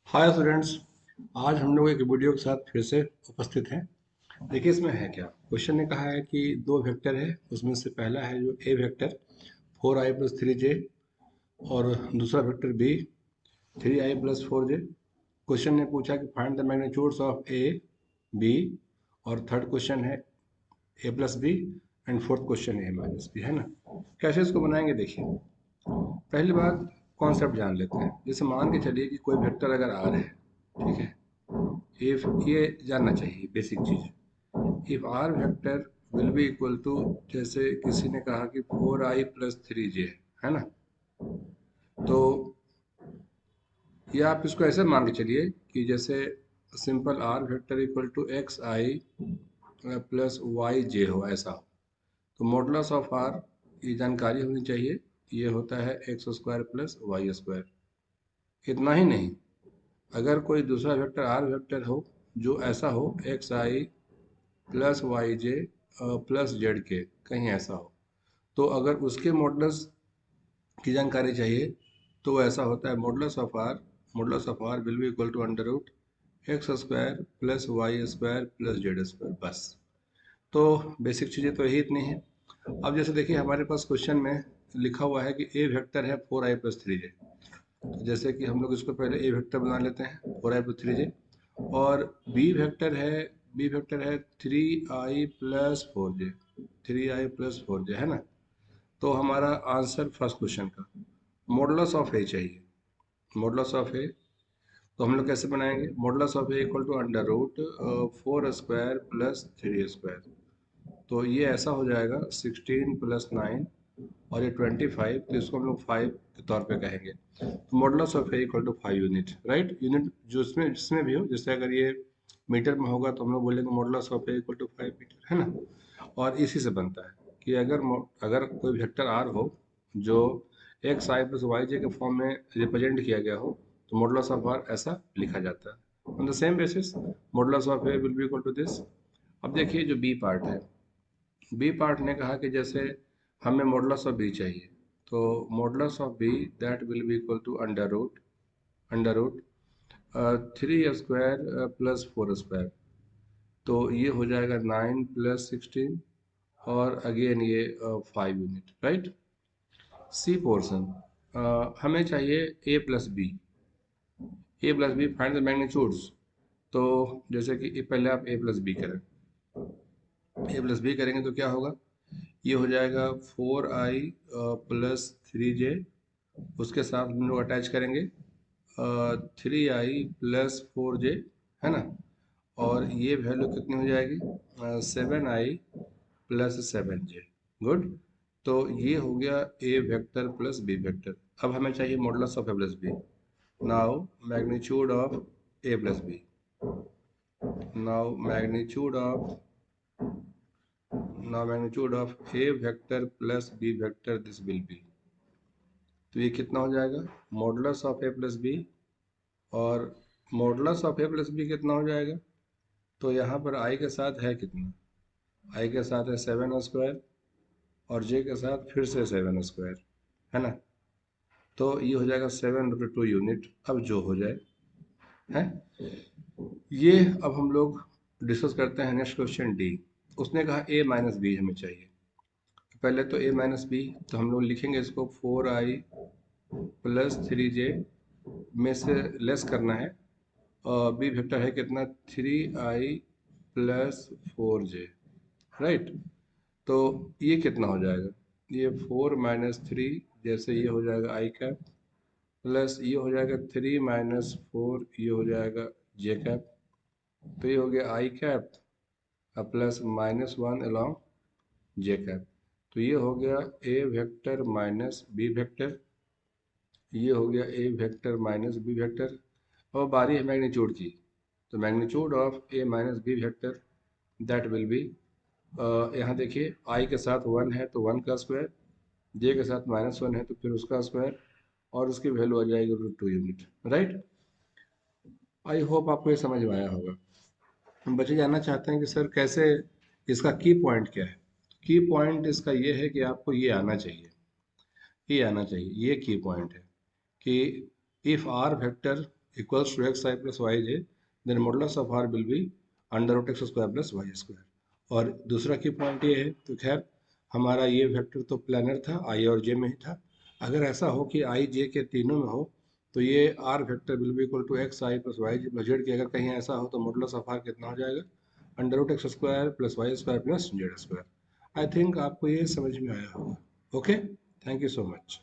Hi students. आज हम लोग एक वीडियो के साथ फिर से उपस्थित हैं। देखिए इसमें है क्या, क्वेश्चन ने कहा है कि दो वेक्टर है, उसमें से पहला है जो ए वेक्टर 4i+3j और दूसरा वेक्टर बी 3i+4j। क्वेश्चन ने पूछा कि find the magnitudes of A B, और थर्ड क्वेश्चन है a+b and fourth question a-b, है ना। कैसे इसको बनाएंगे देखिए। पहली बात, कॉन्सेप्ट जान लेते हैं। जैसे मान के चलिए कि कोई वेक्टर अगर आर है, ठीक है। इफ ये जानना चाहिए बेसिक चीज, if R vector will be equal to, जैसे किसी ने कहा कि 4i+3j, है ना। तो ये आप इसको ऐसे मान के चलिए कि जैसे simple R vector equal to xi+yj हो, ऐसा हो। तो मॉडुलस ऑफ आर, ये जानकारी होनी चाहिए, ये होता है x² + y²। इतना ही नहीं, अगर कोई दूसरा वेक्टर आर वेक्टर हो जो ऐसा हो xi+yj+z के, कहीं ऐसा हो, तो अगर उसके मॉडुलस की जानकारी चाहिए तो वो ऐसा होता है modulus of R will be equal to x² + y² + z²। बस। तो बेसिक चीज़ें तो यही इतनी हैं। अब जैसे देखिए हमारे पास क्वेश्चन में लिखा हुआ है कि ए वेक्टर है 4i+3j। तो जैसे कि हम लोग इसको पहले ए वेक्टर बना लेते हैं 4i+3j, और बी वेक्टर है 3i+4j, 3i+4j, है ना। तो हमारा आंसर फर्स्ट क्वेश्चन का मॉडुलस ऑफ ए चाहिए। मॉडुलस ऑफ ए तो हम लोग कैसे बनाएंगे, modulus of A equal to √4² + 3²। तो ये ऐसा हो जाएगा 16 + 9, और ये 25, तो इसको हम लोग 5 के तौर पे कहेंगे। तो modulus of A equal to 5 unit, right. Unit जो इसमें जिसमें भी हो, जैसे अगर ये मीटर में होगा तो हम लोग बोलेंगे modulus of A equal to 5 metre, है ना। और इसी से बनता है कि अगर कोई वेक्टर आर हो जो xi+yj के फॉर्म में रिप्रेजेंट किया गया हो, तो मॉडुलस ऑफ आर ऐसा लिखा जाता है। On the same basis modulus of A will be equal to this. अब देखिए जो बी पार्ट है, बी पार्ट ने कहा कि जैसे हमें मॉडुलस ऑफ बी चाहिए, तो modulus of B that will be equal to under root 3² + 4²। तो ये हो जाएगा 9 + 16, और अगेन ये 5 यूनिट, राइट। सी पोर्शन, हमें चाहिए A plus B find the magnitudes. तो जैसे कि पहले आप a+b करें, a+b करेंगे तो क्या होगा, ये हो जाएगा 4i+3j, उसके साथ हम लोग अटैच करेंगे 3i+4j, है ना। और ये वैल्यू कितनी हो जाएगी 7i+7j। गुड। तो ये हो गया A vector plus B vector. अब हमें चाहिए modulus of a+b। Now magnitude of a+b, now magnitude of A vector plus B vector, this will be. तो ये कितना हो जाएगा मॉडुलस ऑफ a+b, और मॉडुलस ऑफ a+b कितना हो जाएगा, तो यहाँ पर i के साथ है कितना, i के साथ है 7², और j के साथ फिर से 7², है ना। तो ये हो जाएगा 7/2 यूनिट। अब जो हो जाए है ये। अब हम लोग डिस्कस करते हैं नेक्स्ट क्वेश्चन डी। उसने कहा a-b हमें चाहिए। पहले तो a-b, तो हम लोग लिखेंगे इसको 4i+3j में से लेस करना है, और बी वेक्टर है कितना 3i+4j, राइट। तो ये कितना हो जाएगा, ये 4 - 3, जैसे ये हो जाएगा i कैप, प्लस ये हो जाएगा 3 - 4, ये हो जाएगा j कैप। तो ये हो गया i cap plus -1 along j cap. तो ये हो गया a vector minus B vector, ये हो गया a vector minus B vector. और बारी है मैग्नीट्यूड की, तो magnitude of a minus B vector that will be, यहाँ देखिए i के साथ 1 है तो 1 का स्क्वायर, j के साथ -1 है तो फिर उसका स्क्वायर, और उसकी वैल्यू आ जाएगी √2 यूनिट, राइट। आई होप आपको ये समझ में आया होगा। हम बच्चे जानना चाहते हैं कि सर कैसे, इसका की पॉइंट क्या है। की पॉइंट इसका ये है कि आपको ये आना चाहिए, ये की पॉइंट है कि if R vector equals to X I plus Y J, then modulus of R will be under root X square plus Y square. और दूसरा की पॉइंट ये है, तो खैर हमारा ये वेक्टर तो प्लानर था, आई और जे में ही था। अगर ऐसा हो कि आई जे के तीनों में हो तो ये R vector will be equal to X I plus Y plus Z की अगर कहीं ऐसा हो तो मॉडुलस ऑफ आर कितना हो जाएगा, under root X square plus Y square plus Z square. I think आपको ये समझ में आया होगा। Okay, thank you so much.